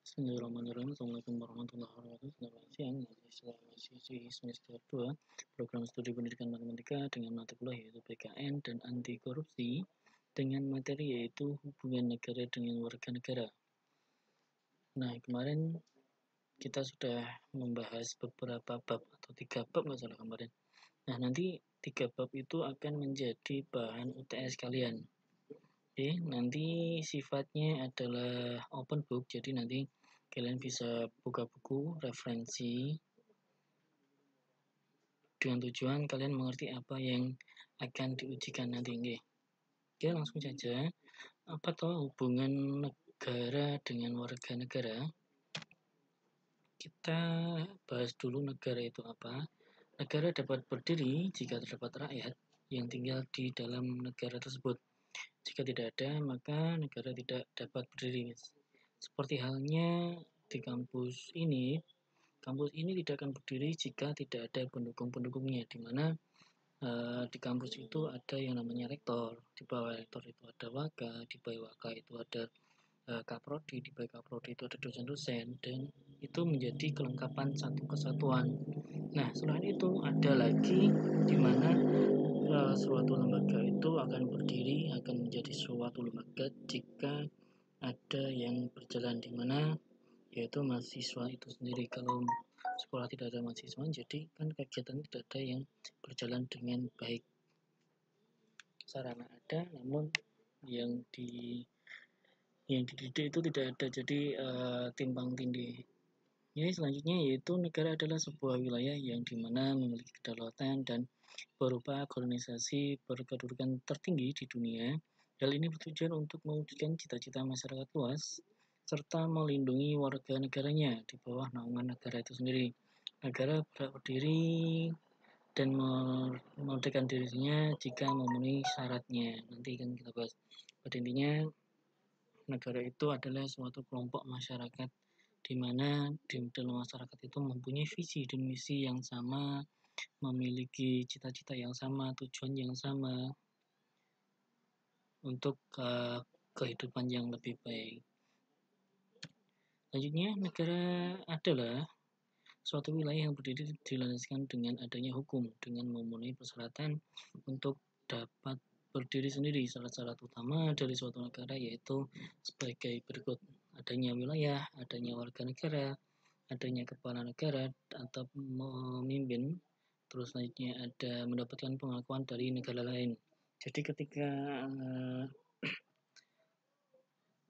Bismillahirrahmanirrahim. Assalamualaikum warahmatullahi wabarakatuh. Selamat siang, mahasiswa semester 2 program studi pendidikan matematika dengan mata kuliah yaitu PKN dan anti korupsi dengan materi yaitu hubungan negara dengan warga negara. Nah, kemarin kita sudah membahas beberapa bab atau 3 bab nggak salah kemarin. Nah, nanti 3 bab itu akan menjadi bahan UTS kalian. Oke, nanti sifatnya adalah open book, jadi nanti kalian bisa buka buku, referensi, dengan tujuan kalian mengerti apa yang akan diujikan nanti. Oke, langsung saja. Apa tahu hubungan negara dengan warga negara? Kita bahas dulu negara itu apa. Negara dapat berdiri jika terdapat rakyat yang tinggal di dalam negara tersebut. Jika tidak ada, maka negara tidak dapat berdiri. Seperti halnya di kampus ini tidak akan berdiri jika tidak ada pendukung-pendukungnya, di mana di kampus itu ada yang namanya rektor, di bawah rektor itu ada waka, di bawah waka itu ada kaprodi, di bawah kaprodi itu ada dosen-dosen, dan itu menjadi kelengkapan satu kesatuan. Nah, selain itu ada lagi di mana suatu lembaga itu akan berdiri, akan menjadi suatu lembaga jika ada yang berjalan, di mana yaitu mahasiswa itu sendiri. Kalau sekolah tidak ada mahasiswa, jadi kan kegiatan tidak ada yang berjalan dengan baik. Sarana ada, namun yang dididik itu tidak ada, jadi timpang tindih. Ya, selanjutnya yaitu negara adalah sebuah wilayah yang dimana memiliki kedaulatan dan berupa organisasi berkedudukan tertinggi di dunia. Hal ini bertujuan untuk mewujudkan cita-cita masyarakat luas serta melindungi warga negaranya di bawah naungan negara itu sendiri. Negara berdiri dan memerdekakan dirinya jika memenuhi syaratnya. Nanti kan kita bahas. Pada intinya, negara itu adalah suatu kelompok masyarakat di mana di dalam masyarakat itu mempunyai visi dan misi yang sama, memiliki cita-cita yang sama, tujuan yang sama untuk kehidupan yang lebih baik. Selanjutnya, negara adalah suatu wilayah yang berdiri dilandaskan dengan adanya hukum, dengan memenuhi persyaratan untuk dapat berdiri sendiri. Syarat-syarat utama dari suatu negara yaitu sebagai berikut: adanya wilayah, adanya warga negara, adanya kepala negara atau pemimpin, terus selanjutnya ada mendapatkan pengakuan dari negara lain. Jadi ketika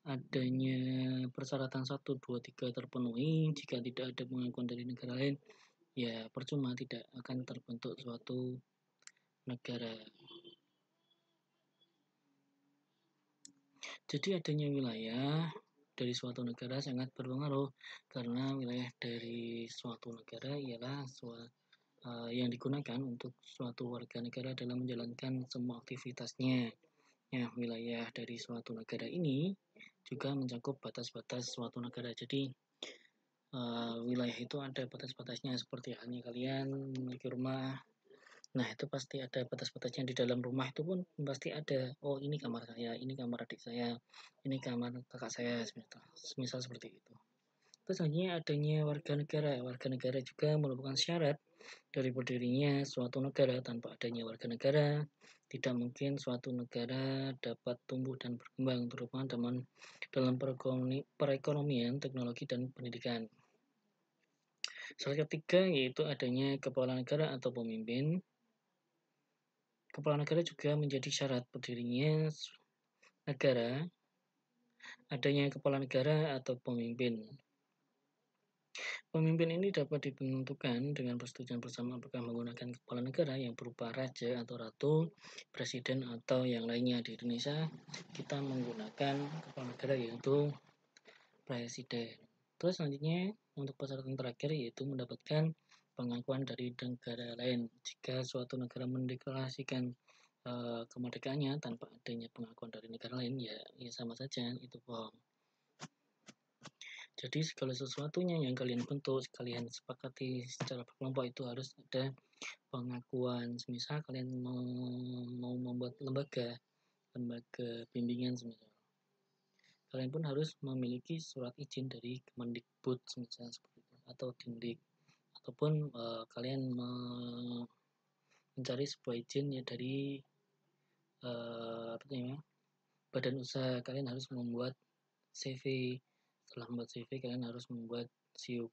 adanya persyaratan 1, 2, 3 terpenuhi, jika tidak ada pengakuan dari negara lain, ya percuma, tidak akan terbentuk suatu negara. Jadi adanya wilayah dari suatu negara sangat berpengaruh, karena wilayah dari suatu negara ialah yang digunakan untuk suatu warga negara dalam menjalankan semua aktivitasnya. Ya, wilayah dari suatu negara ini juga mencakup batas-batas suatu negara. Jadi wilayah itu ada batas-batasnya, seperti halnya kalian memiliki rumah. Nah, itu pasti ada batas-batasnya. Di dalam rumah itu pun pasti ada, oh ini kamar saya, ini kamar adik saya, ini kamar kakak saya, semisal seperti itu. Terus selanjutnya adanya warga negara. Warga negara juga merupakan syarat dari berdirinya suatu negara. Tanpa adanya warga negara, tidak mungkin suatu negara dapat tumbuh dan berkembang, terutama dalam perekonomian, teknologi, dan pendidikan. Salah ketiga yaitu adanya kepala negara atau pemimpin. Kepala negara juga menjadi syarat berdirinya negara, adanya kepala negara atau pemimpin. Pemimpin ini dapat ditentukan dengan persetujuan bersama, apakah menggunakan kepala negara yang berupa raja atau ratu, presiden, atau yang lainnya. Di Indonesia kita menggunakan kepala negara yaitu presiden. Terus selanjutnya untuk persyaratan terakhir yaitu mendapatkan pengakuan dari negara lain. Jika suatu negara mendeklarasikan kemerdekaannya tanpa adanya pengakuan dari negara lain, ya sama saja, itu bohong. Jadi segala sesuatunya yang kalian bentuk, kalian sepakati secara berkelompok, itu harus ada pengakuan. Semisal kalian mau membuat lembaga bimbingan semisal, kalian pun harus memiliki surat izin dari Kemendikbud misalnya seperti itu, atau Dindik, ataupun kalian mencari sebuah izin ya dari badan usaha. Kalian harus membuat CV. Setelah membuat CV, kalian harus membuat SIUP.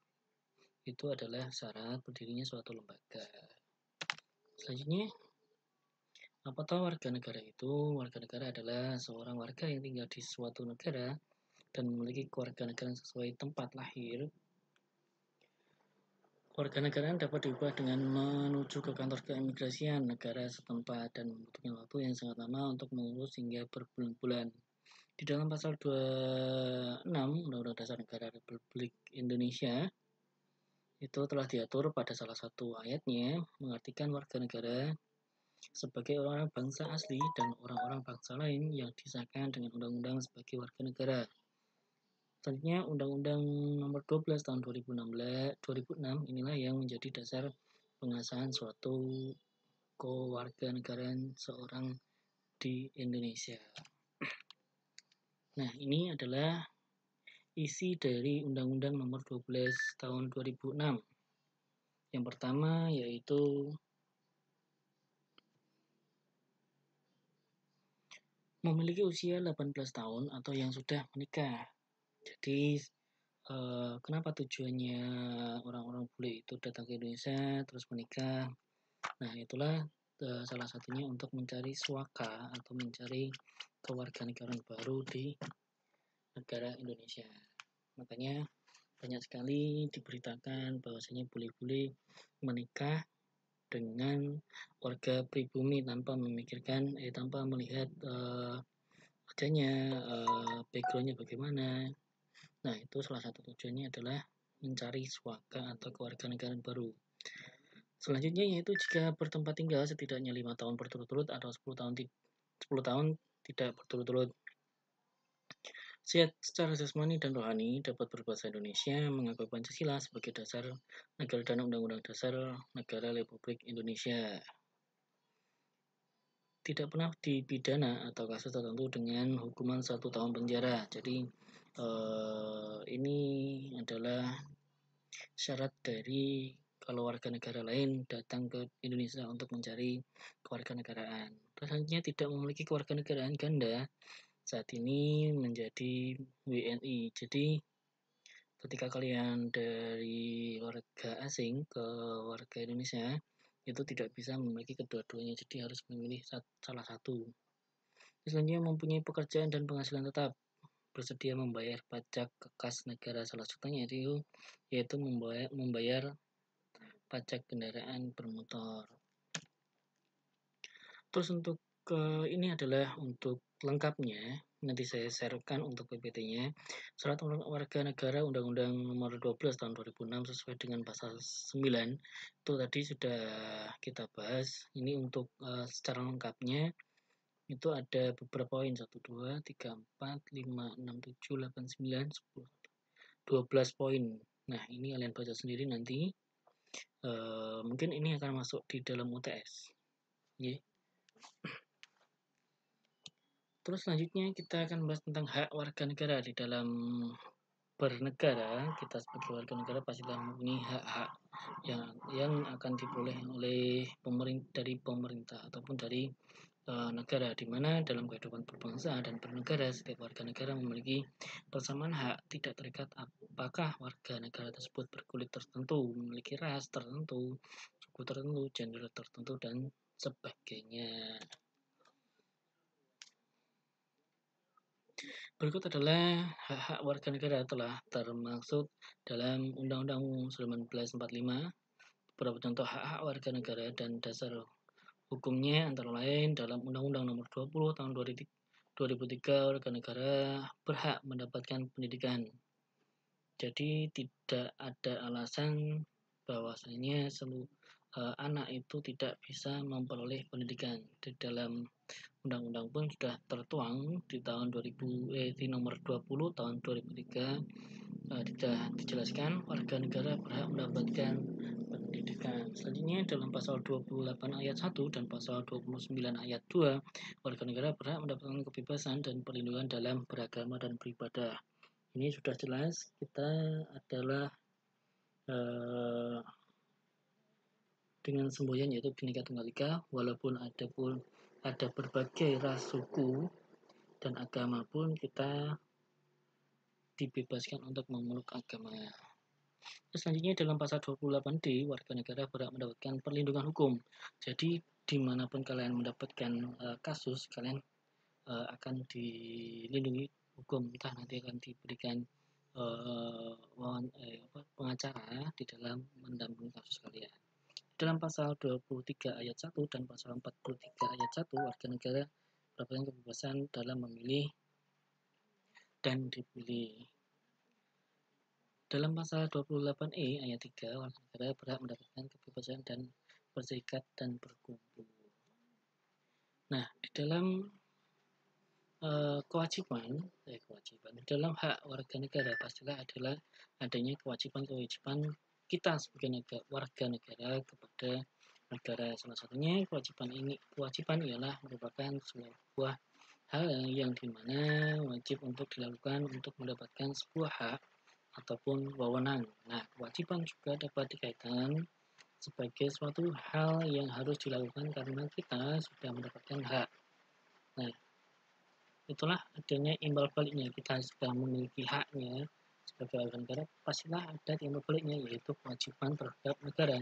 Itu adalah syarat berdirinya suatu lembaga. Selanjutnya, apa tahu warga negara itu? Warga negara adalah seorang warga yang tinggal di suatu negara dan memiliki kewarganegaraan sesuai tempat lahir. Kewarganegaraan dapat diubah dengan menuju ke kantor keimigrasian negara setempat dan membutuhkan waktu yang sangat lama untuk mengurus hingga berbulan-bulan. Di dalam pasal 26 Undang-Undang Dasar Negara Republik Indonesia itu telah diatur pada salah satu ayatnya mengartikan warga negara sebagai orang-orang bangsa asli dan orang-orang bangsa lain yang disahkan dengan undang-undang sebagai warga negara. Selanjutnya Undang-Undang Nomor 12 Tahun 2006 inilah yang menjadi dasar pengesahan suatu kewarganegaraan seorang di Indonesia. Nah, ini adalah isi dari Undang-Undang Nomor 12 Tahun 2006. Yang pertama yaitu memiliki usia 18 tahun atau yang sudah menikah. Jadi kenapa tujuannya orang-orang bule itu datang ke Indonesia terus menikah? Nah, itulah salah satunya untuk mencari suaka atau mencari kewarganegaraan baru di negara Indonesia. Makanya banyak sekali diberitakan bahwasanya bule-bule menikah dengan warga pribumi tanpa memikirkan, tanpa melihat wajahnya, backgroundnya bagaimana. Nah, itu salah satu tujuannya adalah mencari suaka atau kewarganegaraan baru. Selanjutnya yaitu jika bertempat tinggal setidaknya 5 tahun berturut-turut atau 10 tahun tidak berturut-turut. Secara jasmani dan rohani dapat berbahasa Indonesia, mengakui Pancasila sebagai dasar negara dan Undang-Undang Dasar Negara Republik Indonesia. Tidak pernah dipidana atau kasus tertentu dengan hukuman 1 tahun penjara. Jadi ini adalah syarat dari kalau warga negara lain datang ke Indonesia untuk mencari kewarganegaraan. Selanjutnya tidak memiliki kewarganegaraan ganda saat ini menjadi WNI. Jadi ketika kalian dari warga asing ke warga Indonesia itu tidak bisa memiliki kedua-duanya, jadi harus memilih salah satu. Selanjutnya mempunyai pekerjaan dan penghasilan tetap, bersedia membayar pajak ke kas negara, salah satunya yaitu membayar pajak kendaraan bermotor. Terus untuk ini adalah untuk lengkapnya, nanti saya sharekan untuk PPT-nya. Surat warga negara Undang-Undang Nomor 12 Tahun 2006 sesuai dengan pasal 9 itu tadi sudah kita bahas. Ini untuk secara lengkapnya itu ada beberapa poin, 1, 2, 3, 4, 5, 6, 7, 8, 9, 10, 12 poin. Nah, ini kalian baca sendiri nanti. Mungkin ini akan masuk di dalam UTS. Yeah. Terus selanjutnya kita akan membahas tentang hak warga negara. Di dalam bernegara, kita sebagai warga negara pastilah mempunyai hak-hak yang akan diperoleh oleh dari pemerintah ataupun dari negara, di mana dalam kehidupan berbangsa dan bernegara setiap warga negara memiliki persamaan hak, tidak terikat apakah warga negara tersebut berkulit tertentu, memiliki ras tertentu, suku tertentu, gender tertentu, dan sebagainya. Berikut adalah hak-hak warga negara telah termaksud dalam Undang-Undang 1945. Beberapa contoh hak-hak warga negara dan dasar hukumnya antara lain dalam Undang-Undang Nomor 20 Tahun 2003, warga negara berhak mendapatkan pendidikan. Jadi tidak ada alasan bahwasanya anak itu tidak bisa memperoleh pendidikan. Di dalam undang-undang pun sudah tertuang di tahun di nomor 20 tahun 2003 sudah dijelaskan warga negara berhak mendapatkan pendidikan. Selanjutnya dalam pasal 28 ayat 1 dan pasal 29 ayat 2, warga negara berhak mendapatkan kebebasan dan perlindungan dalam beragama dan beribadah. Ini sudah jelas, kita adalah dengan semboyan yaitu Bhinneka Tunggal Ika, walaupun ada berbagai ras, suku, dan agama pun kita dibebaskan untuk memeluk agama. Selanjutnya dalam pasal 28D, warga negara berhak mendapatkan perlindungan hukum. Jadi dimanapun kalian mendapatkan kasus, kalian akan dilindungi hukum. Entah nanti akan diberikan pengacara di dalam mendampingi kasus kalian. Dalam pasal 23 ayat 1 dan pasal 43 ayat 1, warga negara mendapatkan kebebasan dalam memilih dan dipilih. Dalam pasal 28E ayat 3, warga negara berhak mendapatkan kebebasan dan berserikat dan berkumpul. Nah, di dalam kewajiban, di dalam hak warga negara pastilah adalah adanya kewajiban-kewajiban kita sebagai warga negara kepada negara. Salah satunya kewajiban ialah merupakan sebuah hal yang dimana wajib untuk dilakukan untuk mendapatkan sebuah hak ataupun wewenang. Nah, kewajiban juga dapat dikaitkan sebagai suatu hal yang harus dilakukan karena kita sudah mendapatkan hak. Nah, itulah adanya imbal baliknya, kita sudah memiliki haknya sebagai warga negara, pastilah ada imbal baliknya, yaitu kewajiban terhadap negara.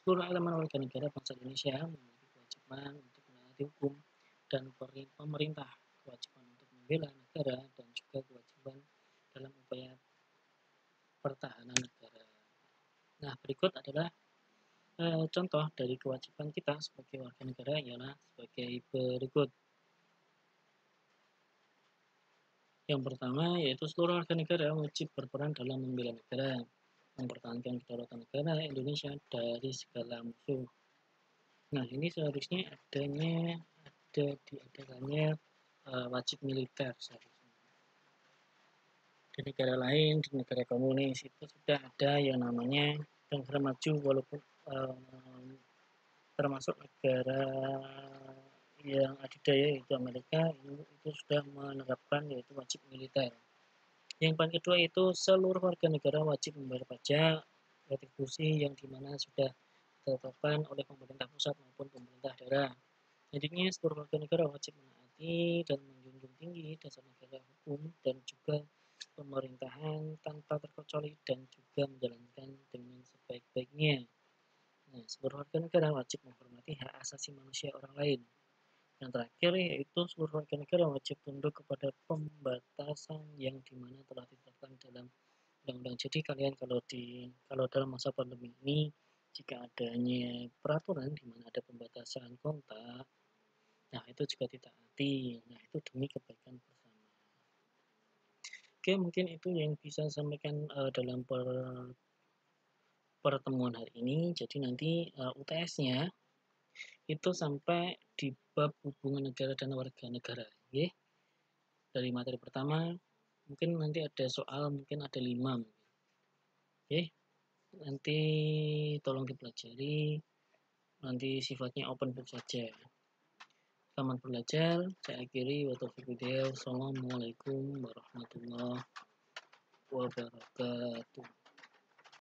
Seluruh elemen warga negara bangsa Indonesia memiliki kewajiban untuk menaati hukum dan pemerintah, kewajiban untuk membela negara, dan juga kewajiban dalam upaya pertahanan negara. Nah, berikut adalah contoh dari kewajiban kita sebagai warga negara ialah sebagai berikut. Yang pertama yaitu seluruh warga negara wajib berperan dalam membela negara, mempertahankan kedaulatan negara Indonesia dari segala musuh. Nah, ini seharusnya diadakannya wajib militer seharusnya. Di negara lain, di negara komunis itu sudah ada yang namanya negara maju, walaupun termasuk negara yang adidaya yaitu Amerika, itu sudah menerapkan yaitu wajib militer. Yang paling kedua itu seluruh warga negara wajib membayar pajak retribusi yang dimana sudah ditetapkan oleh pemerintah pusat maupun pemerintah daerah. Jadinya seluruh warga negara wajib menaati dan menjunjung tinggi dasar negara hukum dan juga pemerintahan tanpa terkecuali dan juga menjalankan dengan sebaik-baiknya. Nah, seluruh warga negara wajib menghormati hak asasi manusia orang lain. Yang terakhir yaitu seluruh warga negara wajib tunduk kepada pembatasan yang dimana telah ditetapkan dalam undang-undang. Jadi kalian kalau dalam masa pandemi ini jika adanya peraturan di mana ada pembatasan kontak, nah itu juga ditaati. Nah, itu demi kebaikan bersama. Oke, mungkin itu yang bisa saya sampaikan dalam pertemuan hari ini. Jadi nanti UTS-nya itu sampai di bab hubungan negara dan warga negara. Oke? Dari materi pertama, mungkin nanti ada soal, mungkin ada 5. Oke? Nanti tolong dipelajari. Nanti sifatnya open book saja. Selamat belajar. Saya akhiri. Wassalamualaikum warahmatullahi wabarakatuh.